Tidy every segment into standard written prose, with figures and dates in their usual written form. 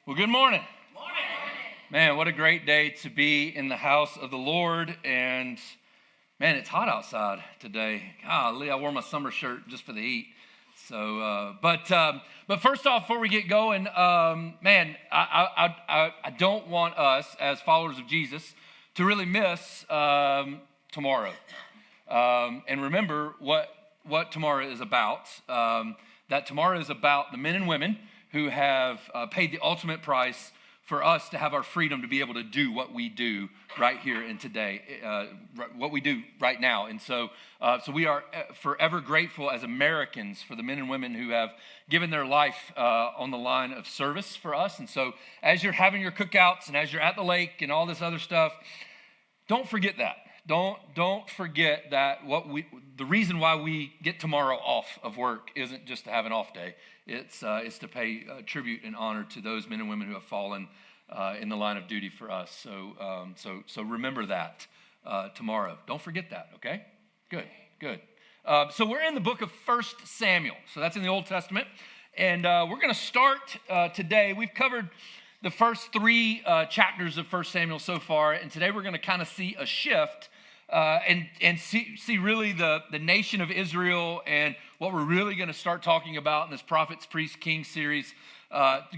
Well, good morning. Man, what a great day to be in the house of the Lord. And man, it's hot outside today. Golly, I wore my summer shirt just for the heat. So, but first off, before we get going, man, I don't want us as followers of Jesus to really miss tomorrow. And remember what tomorrow is about. That tomorrow is about the men and women who have paid the ultimate price for us to have our freedom to be able to do what we do right here and today, what we do right now. And so we are forever grateful as Americans for the men and women who have given their life on the line of service for us. And so as you're having your cookouts and as you're at the lake and all this other stuff, don't forget that. Don't forget that the reason why we get tomorrow off of work isn't just to have an off day. It's to pay tribute and honor to those men and women who have fallen in the line of duty for us. So remember that tomorrow. Don't forget that. Okay. Good. So we're in the book of 1 Samuel. So that's in the Old Testament, and we're going to start today. We've covered the first three chapters of 1 Samuel so far, and today we're going to kind of see a shift and see really the nation of Israel and what we're really going to start talking about in this Prophets, Priests, Kings series,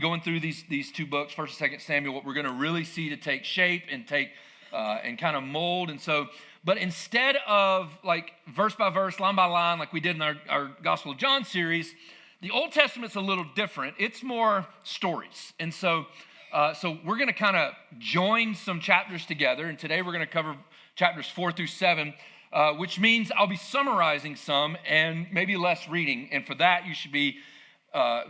going through these two books, 1st and 2nd Samuel, what we're going to really see to take shape and take and kind of mold. And so, but instead of like verse by verse, line by line, like we did in our Gospel of John series, the Old Testament's a little different. It's more stories. And so we're going to kind of join some chapters together, and today we're going to cover chapters 4 through 7, which means I'll be summarizing some and maybe less reading, and for that you should be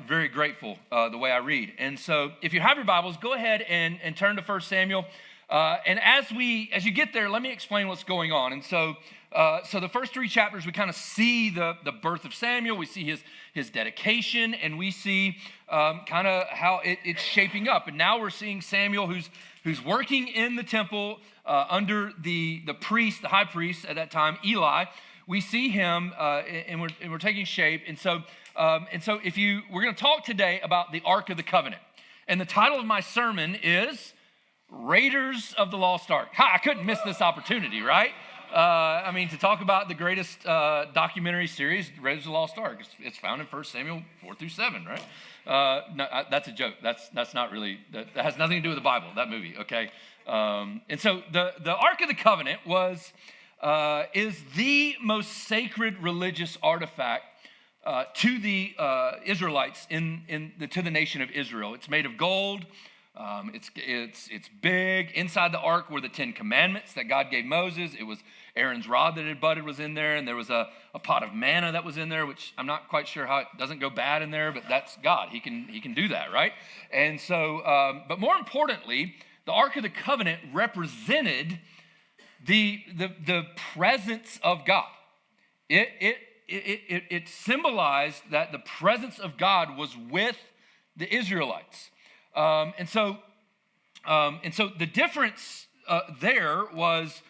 very grateful the way I read. And so if you have your Bibles, go ahead and turn to 1 Samuel, and as you get there, let me explain what's going on. And so the first three chapters, we kind of see the birth of Samuel, we see his dedication, and we see kind of how it's shaping up. And now we're seeing Samuel who's working in the temple under the priest, the high priest at that time, Eli. We see him, and we're taking shape. And so we're going to talk today about the Ark of the Covenant. And the title of my sermon is Raiders of the Lost Ark. I couldn't miss this opportunity, right? To talk about the greatest documentary series, Raiders of the Lost Ark. It's found in 1 Samuel 4 through 7, right? No, that's a joke. That's not really, that has nothing to do with the Bible, that movie, okay? And so the Ark of the Covenant is the most sacred religious artifact to the Israelites to the nation of Israel. It's made of gold. It's big. Inside the ark were the 10 commandments that God gave Moses. It was Aaron's rod that had budded was in there, and there was a pot of manna that was in there, which I'm not quite sure how it doesn't go bad in there, but that's God. He can do that, right? And so, but more importantly, the Ark of the Covenant represented the presence of God. It symbolized that the presence of God was with the Israelites. And so the difference there was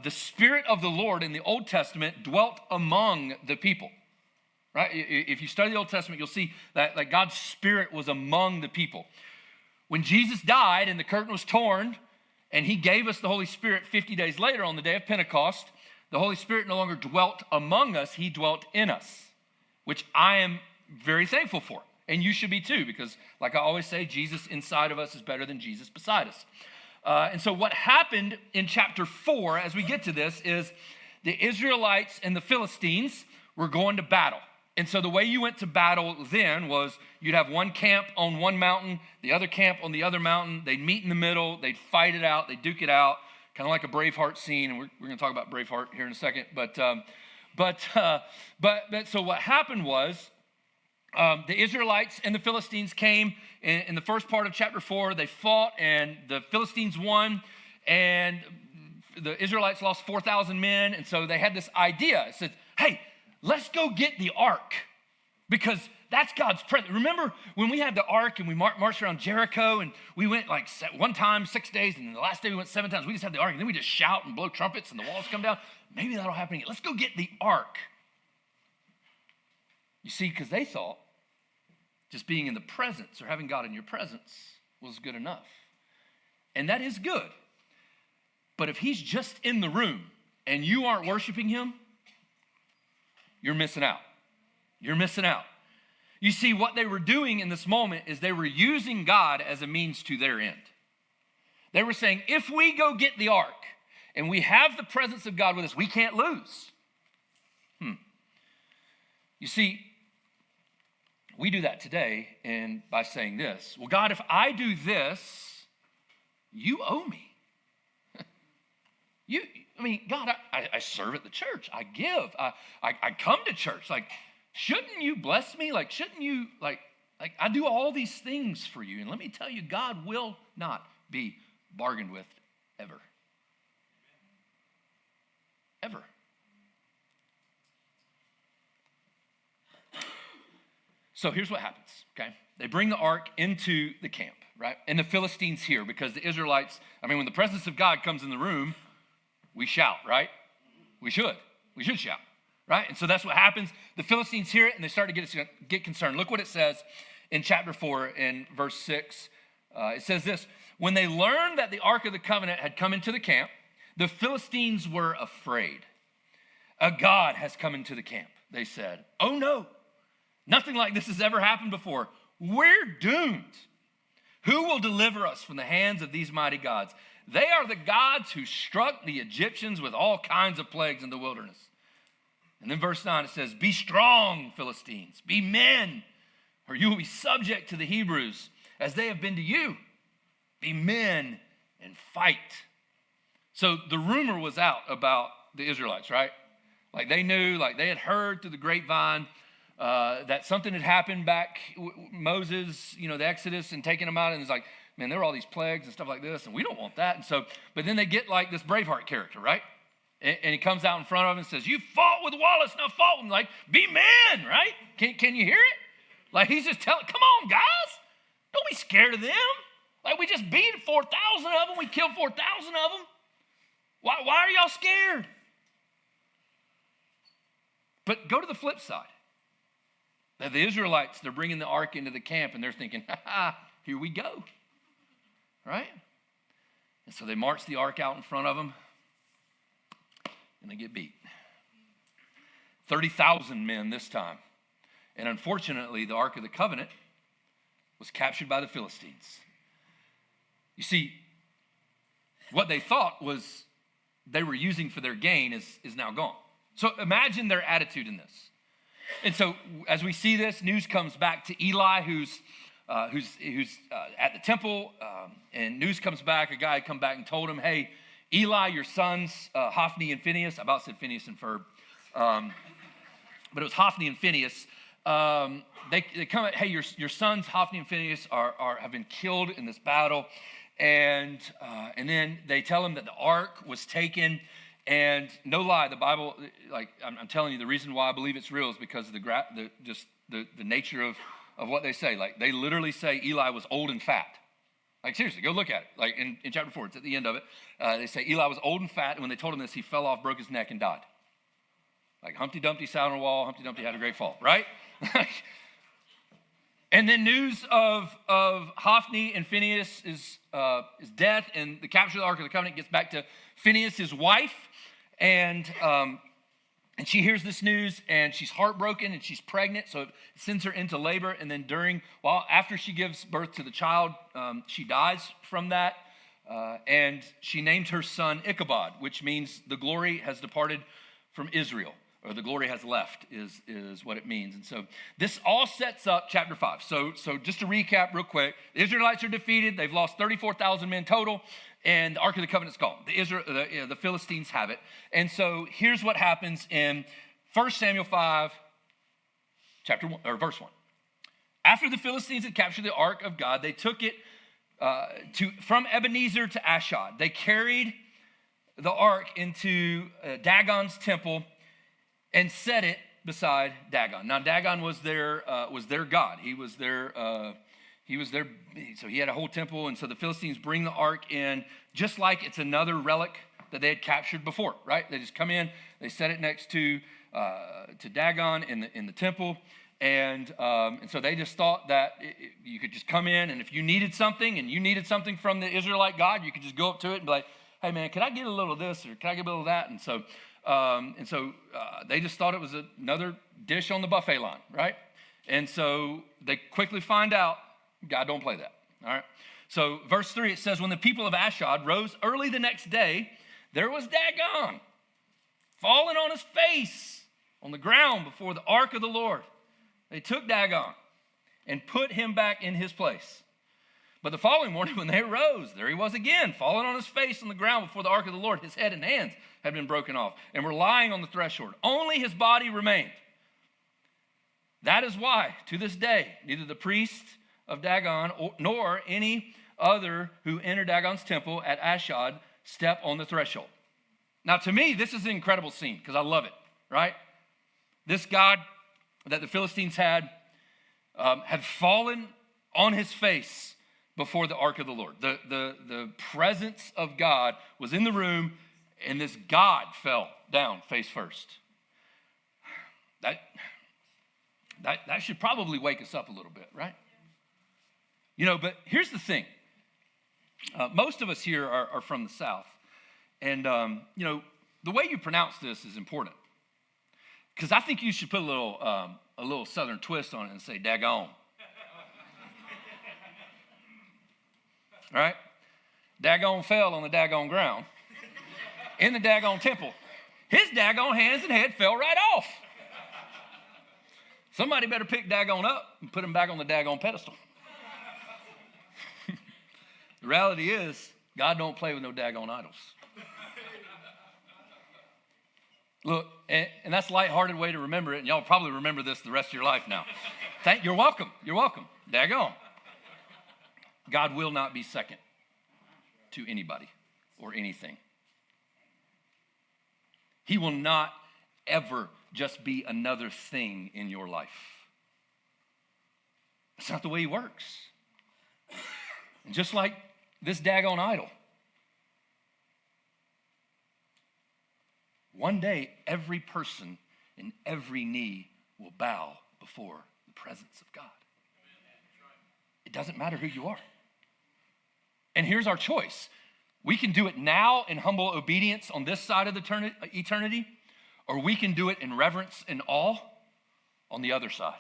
the Spirit of the Lord in the Old Testament dwelt among the people, right? If you study the Old Testament, you'll see that God's Spirit was among the people. When Jesus died and the curtain was torn and he gave us the Holy Spirit 50 days later on the day of Pentecost, the Holy Spirit no longer dwelt among us, he dwelt in us, which I am very thankful for. And you should be too, because like I always say, Jesus inside of us is better than Jesus beside us. And so what happened in chapter 4, as we get to this, is the Israelites and the Philistines were going to battle. And so the way you went to battle then was you'd have one camp on one mountain, the other camp on the other mountain. They'd meet in the middle. They'd fight it out. They'd duke it out, kind of like a Braveheart scene. And we're going to talk about Braveheart here in a second. But so what happened was, the Israelites and the Philistines came in the first part of chapter 4. They fought, and the Philistines won, and the Israelites lost 4,000 men. And so they had this idea. It said, hey, let's go get the ark, because that's God's presence. Remember when we had the ark and we marched around Jericho, and we went like one time 6 days, and then the last day we went 7 times. We just had the ark, and then we just shout and blow trumpets, and the walls come down. Maybe that'll happen again. Let's go get the ark. You see, because they thought just being in the presence or having God in your presence was good enough. And that is good. But if he's just in the room and you aren't worshiping him, you're missing out. You're missing out. You see, what they were doing in this moment is they were using God as a means to their end. They were saying, if we go get the ark and we have the presence of God with us, we can't lose. You see, we do that today and by saying this, well, God, if I do this, you owe me. God, I serve at the church. I give. I come to church. Like, shouldn't you bless me? Like, shouldn't you, like I do all these things for you. And let me tell you, God will not be bargained with ever. Ever. So here's what happens, okay? They bring the ark into the camp, right? And the Philistines hear, because the Israelites, when the presence of God comes in the room, we shout, right? We should shout, right? And so that's what happens. The Philistines hear it and they start to get concerned. Look what it says in chapter 4 in verse 6. It says this: when they learned that the Ark of the Covenant had come into the camp, the Philistines were afraid. A god has come into the camp, they said. Oh no, nothing like this has ever happened before. We're doomed. Who will deliver us from the hands of these mighty gods? They are the gods who struck the Egyptians with all kinds of plagues in the wilderness. And then verse 9, it says, be strong, Philistines, be men, or you will be subject to the Hebrews as they have been to you. Be men and fight. So the rumor was out about the Israelites, right? Like they knew, like they had heard through the grapevine that something had happened back, Moses, the Exodus and taking them out. And it's like, man, there were all these plagues and stuff like this, and we don't want that. And so, but then they get like this Braveheart character, right? And he comes out in front of them and says, you fought with Wallace, now fought with him. Like, be men, right? Can you hear it? Like he's just telling, come on, guys. Don't be scared of them. Like we just beat 4,000 of them. We killed 4,000 of them. Why are y'all scared? But go to the flip side. That the Israelites, they're bringing the ark into the camp and they're thinking, here we go. Right? And so they march the ark out in front of them and they get beat. 30,000 men this time. And unfortunately, the Ark of the Covenant was captured by the Philistines. You see, what they thought was they were using for their gain is now gone. So imagine their attitude in this. And so as we see this, news comes back to Eli, who's at the temple, and news comes back. A guy had come back and told him, hey, Eli, your sons, Hophni and Phinehas, I about said Phineas and Ferb, but it was Hophni and Phinehas. They come, hey, your sons, Hophni and Phinehas, have been killed in this battle. And then they tell him that the ark was taken. And no lie, the Bible, like I'm telling you, the reason why I believe it's real is because of the nature of what they say. Like they literally say Eli was old and fat. Like seriously, go look at it. Like in chapter 4, it's at the end of it. They say Eli was old and fat, and when they told him this, he fell off, broke his neck, and died. Like Humpty Dumpty sat on a wall, Humpty Dumpty had a great fall, right? And then news of Hophni and Phinehas' death and the capture of the Ark of the Covenant gets back to Phinehas, his wife, and she hears this news and she's heartbroken and she's pregnant, so it sends her into labor. And then after she gives birth to the child, she dies from that, and she named her son Ichabod, which means the glory has departed from Israel. Or the glory has left is what it means. And so this all sets up chapter 5. So just to recap real quick, the Israelites are defeated. They've lost 34,000 men total, and the Ark of the Covenant's gone. The Philistines have it. And so here's what happens in 1 Samuel 5, chapter 1, or verse 1. After the Philistines had captured the Ark of God, they took it from Ebenezer to Ashdod. They carried the Ark into Dagon's temple and set it beside Dagon. Now Dagon was their god. He was their so he had a whole temple. And so the Philistines bring the ark in, just like it's another relic that they had captured before, right? They just come in, they set it next to Dagon in the temple, And so they just thought that you could just come in, and if you needed something from the Israelite God, you could just go up to it and be like, hey, man, can I get a little of this or can I get a little of that? And so they just thought it was another dish on the buffet line, right? And so they quickly find out God don't play that, all right? So verse 3, it says, when the people of Ashdod rose early the next day, there was Dagon fallen on his face on the ground before the ark of the Lord. They took Dagon and put him back in his place. But the following morning when they arose, there he was again, fallen on his face on the ground before the ark of the Lord. His head and hands had been broken off and were lying on the threshold. Only his body remained. That is why, to this day, neither the priest of Dagon nor any other who entered Dagon's temple at Ashdod step on the threshold. Now, to me, this is an incredible scene because I love it, right? This God that the Philistines had fallen on his face before the ark of the Lord. The presence of God was in the room, and this God fell down face first. That should probably wake us up a little bit, right? You know, but here's the thing. Most of us here are from the South. And, you know, the way you pronounce this is important. Because I think you should put a little Southern twist on it and say, daggone. Right? Dagon fell on the daggone ground in the daggone temple. His daggone hands and head fell right off. Somebody better pick daggone up and put him back on the daggone pedestal. The reality is, God don't play with no daggone idols. Look, and that's a lighthearted way to remember it, and y'all probably remember this the rest of your life now. You're welcome. You're welcome. Daggone. God will not be second to anybody or anything. He will not ever just be another thing in your life. That's not the way he works. And just like this daggone idol, one day every person and every knee will bow before the presence of God. It doesn't matter who you are. And here's our choice. We can do it now in humble obedience on this side of the eternity, or we can do it in reverence and awe on the other side.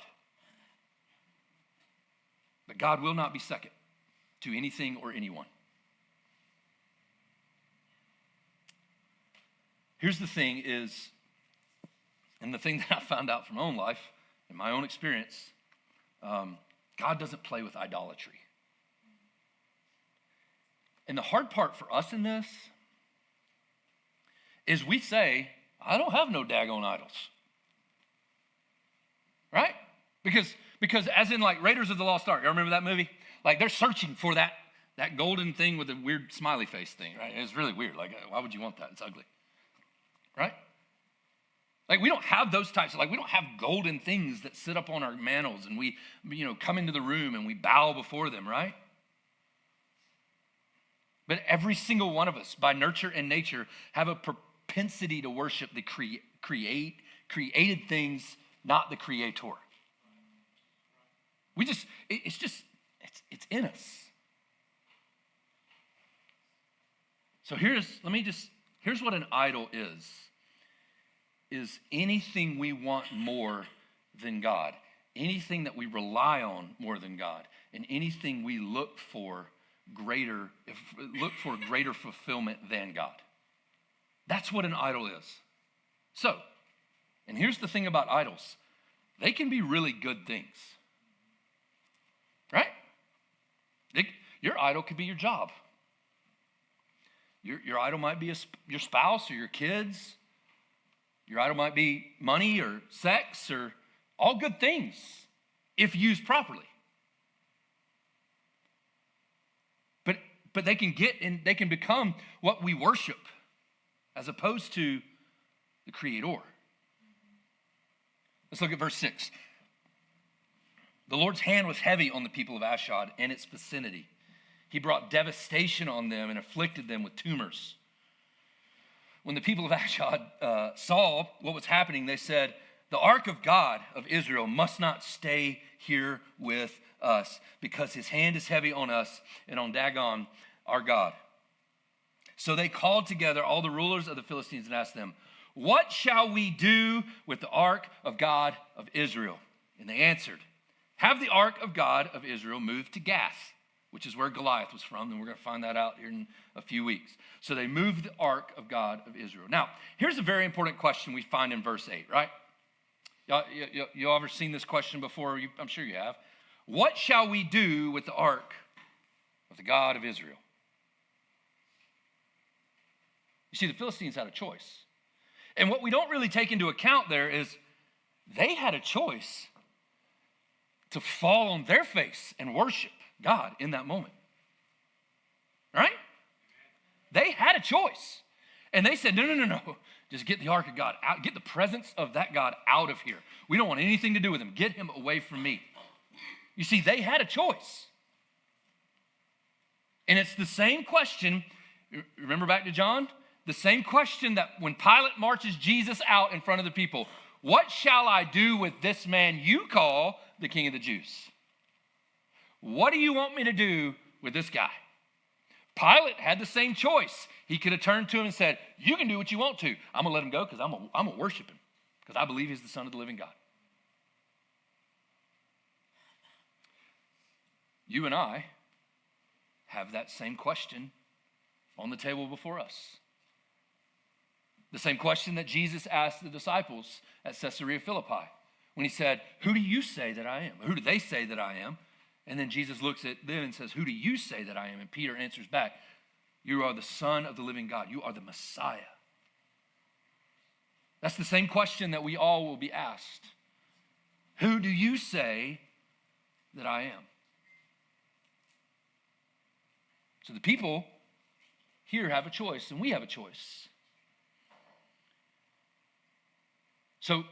But God will not be second to anything or anyone. Here's the thing is, and the thing that I found out from my own life, in my own experience, God doesn't play with idolatry. And the hard part for us in this is we say, I don't have no daggone idols. Right? Because as in like Raiders of the Lost Ark, you remember that movie? Like they're searching for that golden thing with the weird smiley face thing, right? It's really weird. Like, why would you want that? It's ugly. Right? Like we don't have those types of, like we don't have golden things that sit up on our mantles and we, come into the room and we bow before them, right? But every single one of us, by nurture and nature, have a propensity to worship the created things, not the creator. It's in us. So here's what an idol is anything we want more than God, anything that we rely on more than God, and anything we look for greater fulfillment than God. That's what an idol is. So, and here's the thing about idols. They can be really good things. Right? Your idol could be your job. Your idol might be your spouse or your kids. Your idol might be money or sex or all good things if used properly. But they can become what we worship as opposed to the Creator. Let's look at verse 6. The Lord's hand was heavy on the people of Ashdod and its vicinity. He brought devastation on them and afflicted them with tumors. When the people of Ashdod saw what was happening, they said, The ark of God of Israel must not stay here with us because his hand is heavy on us and on Dagon, our God. So they called together all the rulers of the Philistines and asked them, what shall we do with the ark of God of Israel? And they answered, have the ark of God of Israel moved to Gath, which is where Goliath was from, and we're going to find that out here in a few weeks. So they moved the ark of God of Israel. Now, here's a very important question we find in verse 8, right? Y'all ever seen this question before? I'm sure you have. What shall we do with the ark of the God of Israel? You see, the Philistines had a choice. And what we don't really take into account there is they had a choice to fall on their face and worship God in that moment. Right? They had a choice. And they said, no. Just get the ark of God out. Get the presence of that God out of here. We don't want anything to do with him. Get him away from me. You see, they had a choice. And it's the same question. Remember back to John? The same question that when Pilate marches Jesus out in front of the people. What shall I do with this man you call the King of the Jews? What do you want me to do with this guy? Pilate had the same choice. He could have turned to him and said, you can do what you want to. I'm going to let him go because I'm going to worship him because I believe he's the Son of the living God. You and I have that same question on the table before us. The same question that Jesus asked the disciples at Caesarea Philippi when he said, who do you say that I am? Who do they say that I am? And then Jesus looks at them and says, who do you say that I am? And Peter answers back, you are the Son of the living God. You are the Messiah. That's the same question that we all will be asked. Who do you say that I am? So the people here have a choice, and we have a choice. So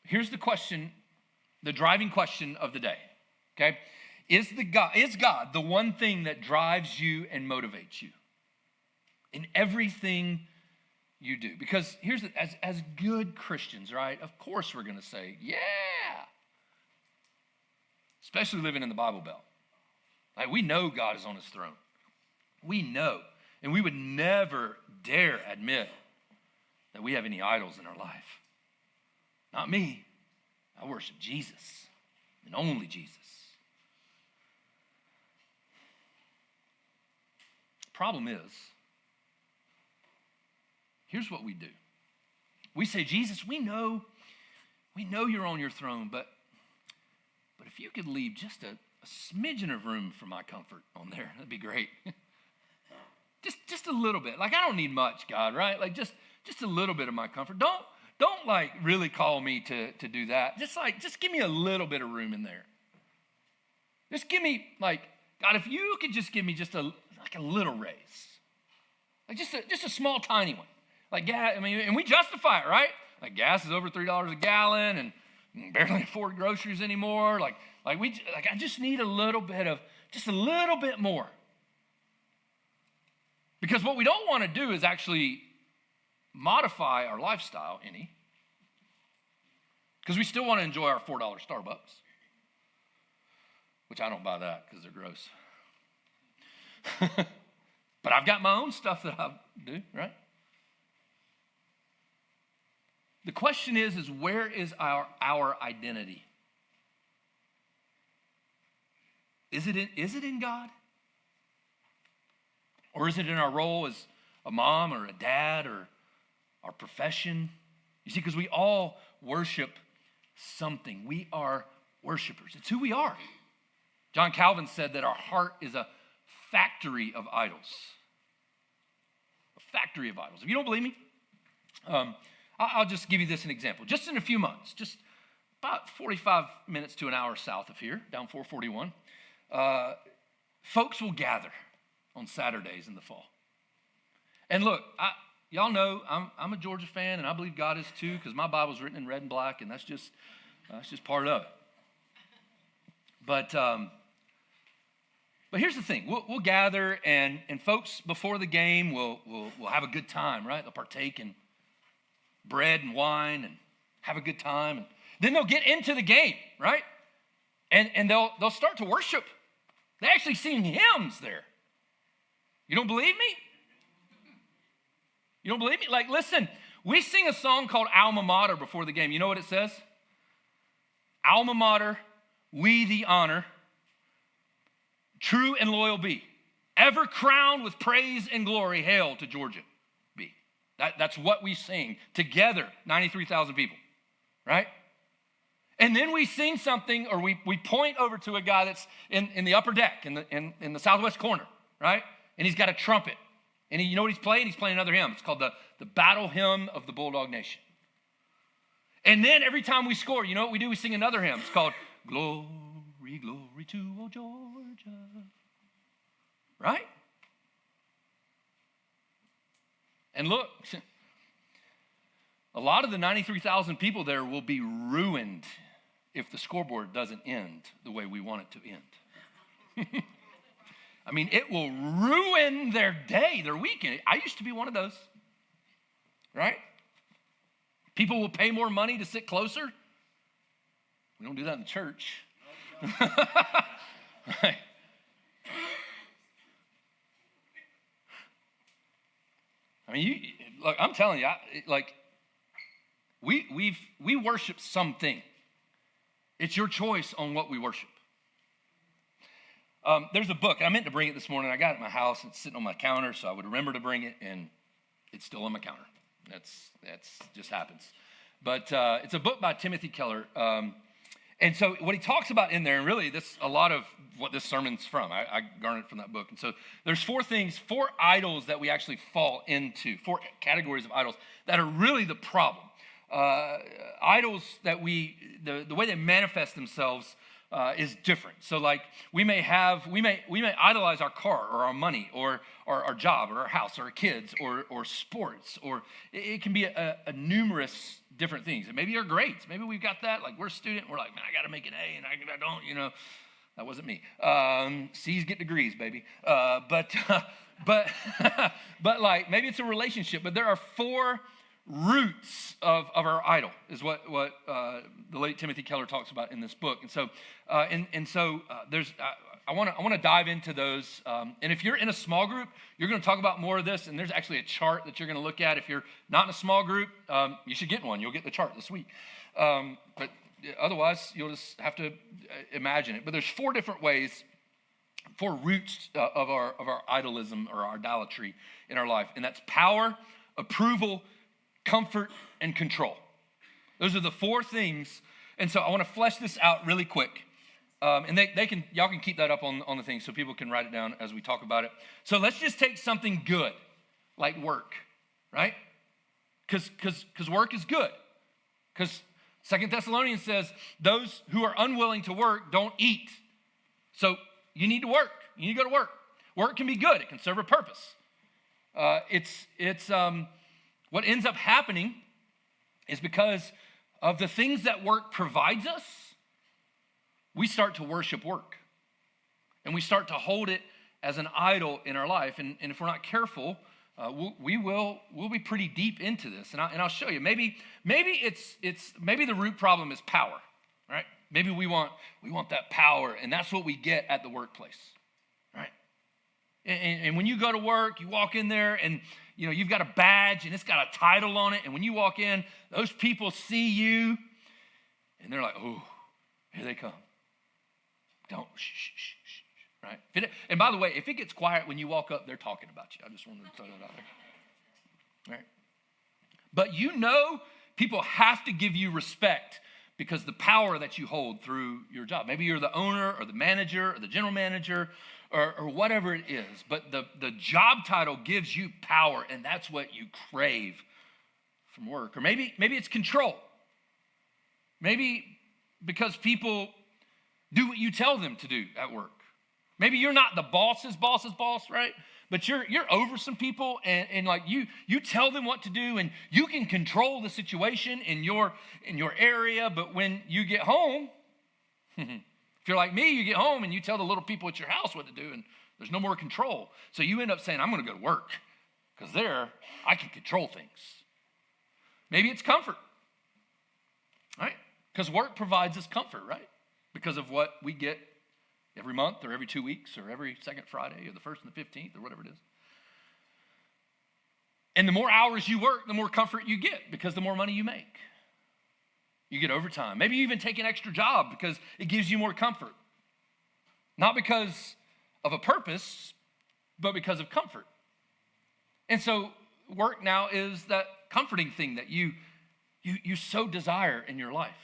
here's the question, the driving question of the day, okay? Is God the one thing that drives you and motivates you in everything you do? Because here's the, as good Christians, right? Of course we're going to say, yeah. Especially living in the Bible Belt. Like we know God is on his throne. We know. And we would never dare admit that we have any idols in our life. Not me. I worship Jesus and only Jesus. Problem is, here's what we do. We say, Jesus, we know you're on your throne, but if you could leave just a smidgen of room for my comfort on there, that'd be great. just a little bit. Like, I don't need much, God, right? Like, just a little bit of my comfort. Don't like really call me to do that. Just give me a little bit of room in there. Just give me, like, God, if you could just give me just a little raise. Like just a small, tiny one. Like gas, I mean, and we justify it, right? Like gas is over $3 a gallon and barely afford groceries anymore. I just need just a little bit more. Because what we don't want to do is actually modify our lifestyle any. Because we still want to enjoy our $4 Starbucks. Which I don't buy that because they're gross. But I've got my own stuff that I do, right? The question is where is our identity? Is it in God? Or is it in our role as a mom or a dad or our profession? You see, because we all worship something. We are worshipers. It's who we are. John Calvin said that our heart is a factory of idols. A factory of idols. If you don't believe me, I'll just give you this an example. Just in a few months, just about 45 minutes to an hour south of here, down 441, folks will gather on Saturdays in the fall. And look, y'all know I'm a Georgia fan, and I believe God is too, because my Bible's written in red and black, and that's just part of it. But here's the thing: we'll gather, and folks before the game will have a good time, right? They'll partake in bread and wine and have a good time. Then they'll get into the game, right? And they'll start to worship. They actually sing hymns there. You don't believe me? You don't believe me? Like, listen, we sing a song called Alma Mater before the game. You know what it says? Alma Mater, we the honor, true and loyal be, ever crowned with praise and glory, hail to Georgia be. That's what we sing together, 93,000 people, right? And then we sing something, or we point over to a guy that's in the upper deck, in the southwest corner, right? And he's got a trumpet. And you know what he's playing? He's playing another hymn. It's called the Battle Hymn of the Bulldog Nation. And then every time we score, you know what we do? We sing another hymn. It's called Glory, Glory to Old Georgia. Right? And look, a lot of the 93,000 people there will be ruined if the scoreboard doesn't end the way we want it to end. I mean, it will ruin their day, their weekend. I used to be one of those, right? People will pay more money to sit closer. We don't do that in the church. Right? I mean, look, I'm telling you, we worship something. It's your choice on what we worship. There's a book. I meant to bring it this morning. I got it at my house. It's sitting on my counter, so I would remember to bring it, and it's still on my counter. That's just happens. But it's a book by Timothy Keller. And so what he talks about in there, and really a lot of what this sermon's from, I garnered it from that book. And so there's four idols that we actually fall into, four categories of idols that are really the problem. Idols that the way they manifest themselves is different. So like we may idolize our car or our money or our job or our house or our kids or sports, or it can be a numerous different things. And maybe our grades. Maybe we've got that. Like we're a student. We're like, man, I got to make an A and I don't, that wasn't me. C's get degrees, baby. But like maybe it's a relationship, but there are four roots of our idol is what the late Timothy Keller talks about in this book. And so there's I want to dive into those. And if you're in a small group, you're going to talk about more of this. And there's actually a chart that you're going to look at. If you're not in a small group, you should get one. You'll get the chart this week. But otherwise, you'll just have to imagine it. But there's four different ways, four roots of our idolism or our idolatry in our life, and that's power, approval, comfort, and control. Those are the four things. And so I want to flesh this out really quick. And y'all can keep that up on the thing so people can write it down as we talk about it. So let's just take something good, like work, right? Because work is good. Because 2 Thessalonians says, those who are unwilling to work don't eat. So you need to work. You need to go to work. Work can be good. It can serve a purpose. What ends up happening is because of the things that work provides us, we start to worship work. And we start to hold it as an idol in our life. And if we're not careful, we'll be pretty deep into this. And I'll show you. Maybe the root problem is power, right? Maybe we want that power, and that's what we get at the workplace, right? And when you go to work, you walk in there and you've got a badge and it's got a title on it. And when you walk in, those people see you and they're like, oh, here they come. Don't, shh, right? And by the way, if it gets quiet when you walk up, they're talking about you. I just wanted to throw that out there, right? But people have to give you respect because the power that you hold through your job. Maybe you're the owner or the manager or the general manager or whatever it is. But the job title gives you power, and that's what you crave from work. Or maybe it's control. Maybe because people do what you tell them to do at work. Maybe you're not the boss's boss, right? But you're over some people and like you tell them what to do and you can control the situation in your area. But when you get home, if you're like me, you get home and you tell the little people at your house what to do and there's no more control. So you end up saying, I'm going to go to work because there I can control things. Maybe it's comfort, right? Because work provides us comfort, right? Because of what we get every month or every 2 weeks or every second Friday or the 1st and the 15th or whatever it is. And the more hours you work, the more comfort you get because the more money you make. You get overtime. Maybe you even take an extra job because it gives you more comfort. Not because of a purpose, but because of comfort. And so work now is that comforting thing that you so desire in your life.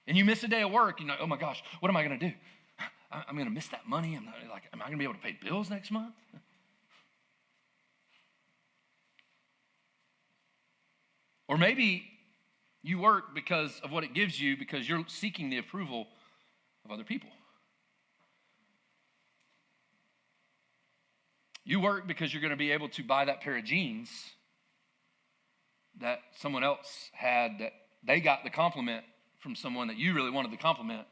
And you miss a day of work, you're like, oh my gosh, what am I going to do? I'm going to miss that money. Am I going to be able to pay bills next month? Or maybe you work because of what it gives you, because you're seeking the approval of other people. You work because you're going to be able to buy that pair of jeans that someone else had, that they got the compliment from someone that you really wanted the compliment,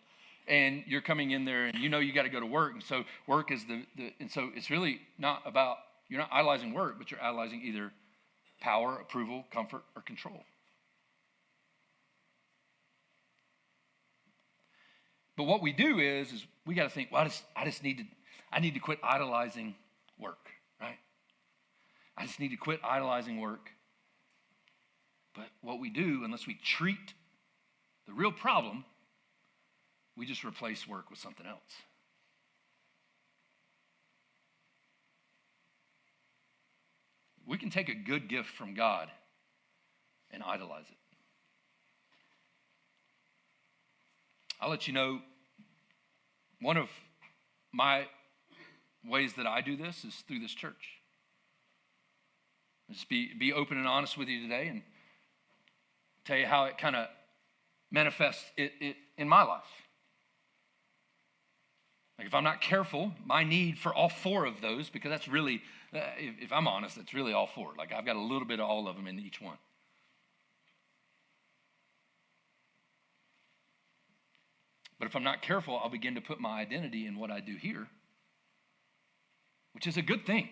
and you're coming in there and you know you got to go to work, and so work is and so it's really not about, you're not idolizing work, but you're idolizing either power, approval, comfort, or control. But what we do is we got to think, well, I need to quit idolizing work, right? I just need to quit idolizing work. But what we do, unless we treat the real problem, we just replace work with something else. We can take a good gift from God and idolize it. I'll let you know, one of my ways that I do this is through this church. Just be open and honest with you today and tell you how it kind of manifests it in my life. Like if I'm not careful, my need for all four of those, because that's really, if I'm honest, it's really all four. Like I've got a little bit of all of them in each one. But if I'm not careful, I'll begin to put my identity in what I do here, which is a good thing,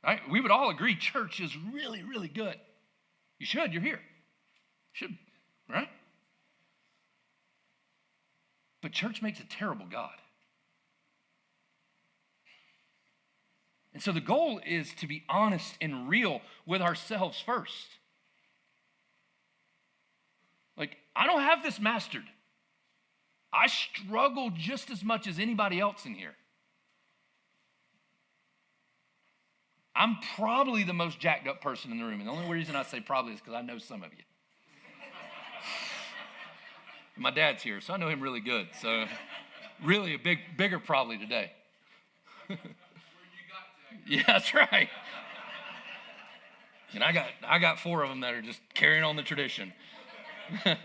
right? We would all agree church is really, really good. You should, you're here. Should, right? But church makes a terrible God. And so the goal is to be honest and real with ourselves first. Like, I don't have this mastered. I struggle just as much as anybody else in here. I'm probably the most jacked up person in the room. And the only reason I say probably is because I know some of you. My dad's here, so I know him really good. So really a bigger probably today. Yeah, that's right. And I got four of them that are just carrying on the tradition. But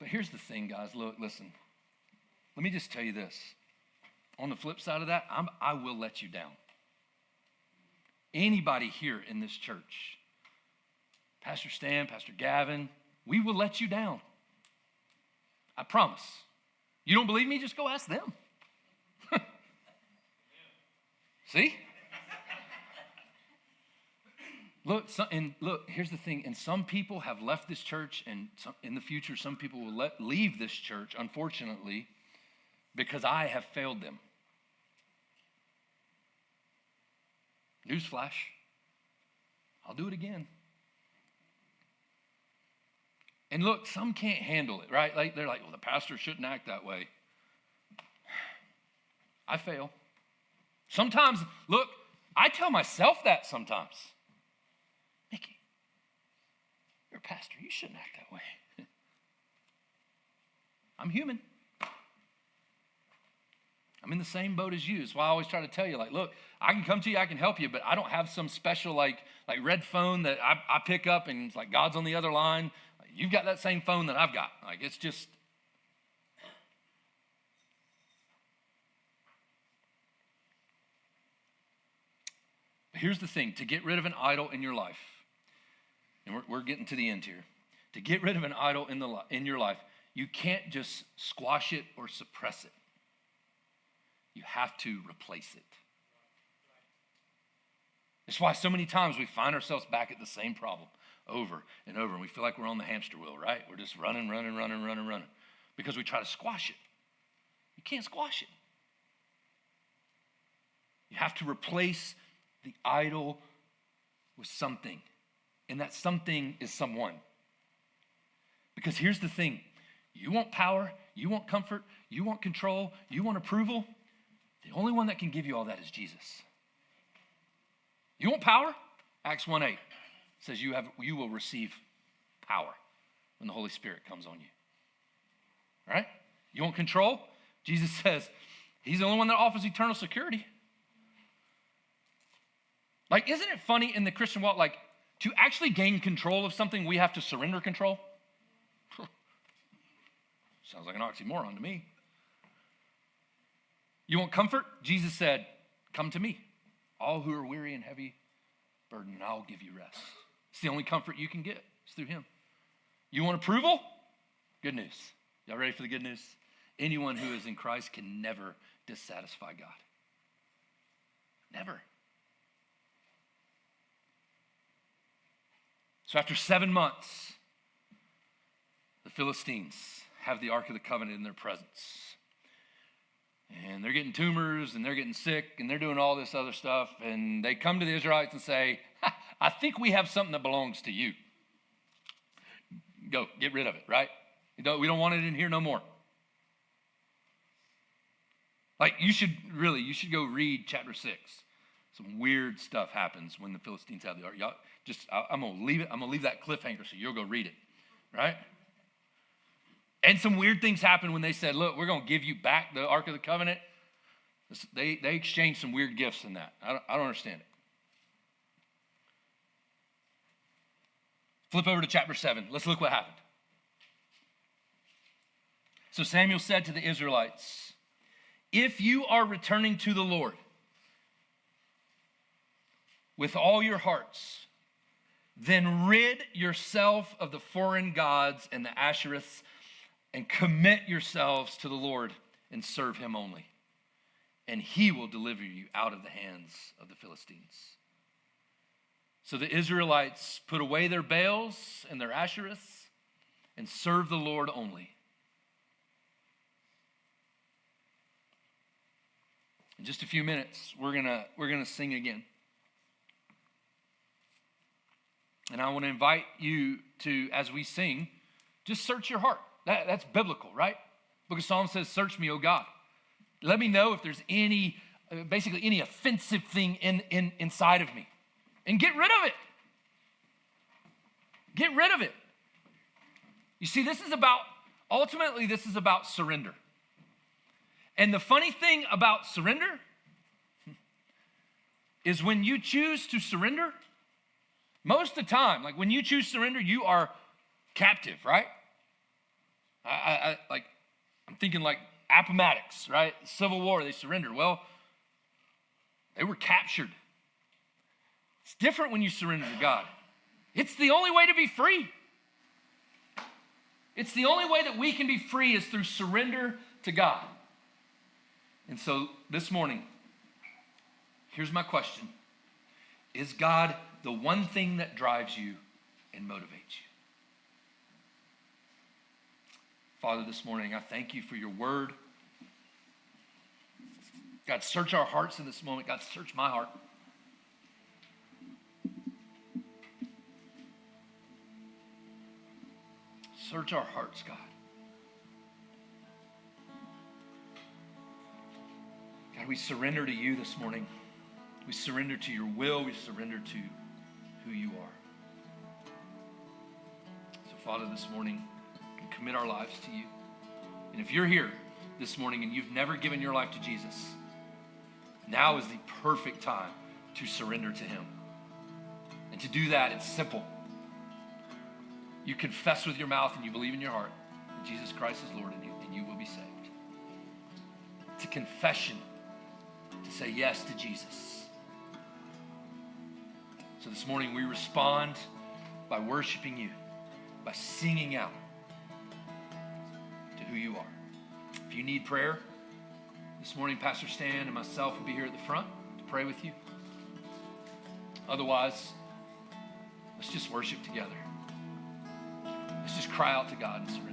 here's the thing, guys. Look, listen. Let me just tell you this. On the flip side of that, I will let you down. Anybody here in this church, Pastor Stan, Pastor Gavin, we will let you down. I promise. You don't believe me? Just go ask them. See? Look, here's the thing. And some people have left this church, and in the future, some people will leave this church, unfortunately, because I have failed them. Newsflash. I'll do it again. And look, some can't handle it, right? Like they're like, well, the pastor shouldn't act that way. I fail. Sometimes, look, I tell myself that sometimes. Nikki, you're a pastor. You shouldn't act that way. I'm human. I'm in the same boat as you. That's why I always try to tell you, like, look, I can come to you, I can help you, but I don't have some special, like red phone that I pick up and it's like God's on the other line. You've got that same phone that I've got. Like, it's just. But here's the thing. To get rid of an idol in your life, and we're getting to the end here. To get rid of an idol in your life, you can't just squash it or suppress it. You have to replace it. That's why so many times we find ourselves back at the same problem. over and over. And we feel like we're on the hamster wheel, right? We're just running because we try to squash it. You can't squash it. You have to replace the idol with something. And that something is someone. Because here's the thing. You want power, you want comfort, you want control, you want approval. The only one that can give you all that is Jesus. You want power? Acts 1:8 says you will receive power when the Holy Spirit comes on you. All right? You want control? Jesus says he's the only one that offers eternal security. Like, isn't it funny in the Christian walk, like, to actually gain control of something, we have to surrender control? Sounds like an oxymoron to me. You want comfort? Jesus said, come to me, all who are weary and heavy burdened, and I'll give you rest. It's the only comfort you can get. It's through him. You want approval? Good news. Y'all ready for the good news? Anyone who is in Christ can never dissatisfy God. Never. So after 7 months, the Philistines have the Ark of the Covenant in their presence. And they're getting tumors, and they're getting sick, and they're doing all this other stuff. And they come to the Israelites and say, I think we have something that belongs to you. Go, get rid of it, right? We don't want it in here no more. Like, you should go read chapter 6. Some weird stuff happens when the Philistines have the Ark. Y'all, I'm going to leave it. I'm going to leave that cliffhanger so you'll go read it, right? And some weird things happened when they said, look, we're going to give you back the Ark of the Covenant. They exchanged some weird gifts in that. I don't understand it. Flip over to chapter 7. Let's look what happened. So Samuel said to the Israelites, if you are returning to the Lord with all your hearts, then rid yourself of the foreign gods and the Ashereths and commit yourselves to the Lord and serve him only. And he will deliver you out of the hands of the Philistines. So the Israelites put away their Baals and their Ashereths and served the Lord only. In just a few minutes, we're gonna sing again. And I want to invite you to, as we sing, just search your heart. That's biblical, right? Book of Psalms says, search me, O God. Let me know if there's any offensive thing inside of me. And get rid of it. Get rid of it. You see, ultimately this is about surrender. And the funny thing about surrender is when you choose to surrender, most of the time, like when you choose surrender, you are captive, right? I'm thinking like Appomattox, right? Civil War, they surrendered. Well, they were captured. It's different when you surrender to God. It's the only way to be free. It's the only way that we can be free is through surrender to God. And so this morning, here's my question. Is God the one thing that drives you and motivates you? Father, this morning, I thank you for your word. God, search our hearts in this moment. God, search my heart. Search our hearts, God. God, we surrender to you this morning. We surrender to your will. We surrender to who you are. So, Father, this morning, we commit our lives to you. And if you're here this morning and you've never given your life to Jesus, now is the perfect time to surrender to him. And to do that, it's simple. You confess with your mouth and you believe in your heart that Jesus Christ is Lord in you, and you will be saved. It's a confession to say yes to Jesus. So this morning we respond by worshiping you, by singing out to who you are. If you need prayer, this morning Pastor Stan and myself will be here at the front to pray with you. Otherwise, Let's just worship together. Let's just cry out to God and surrender.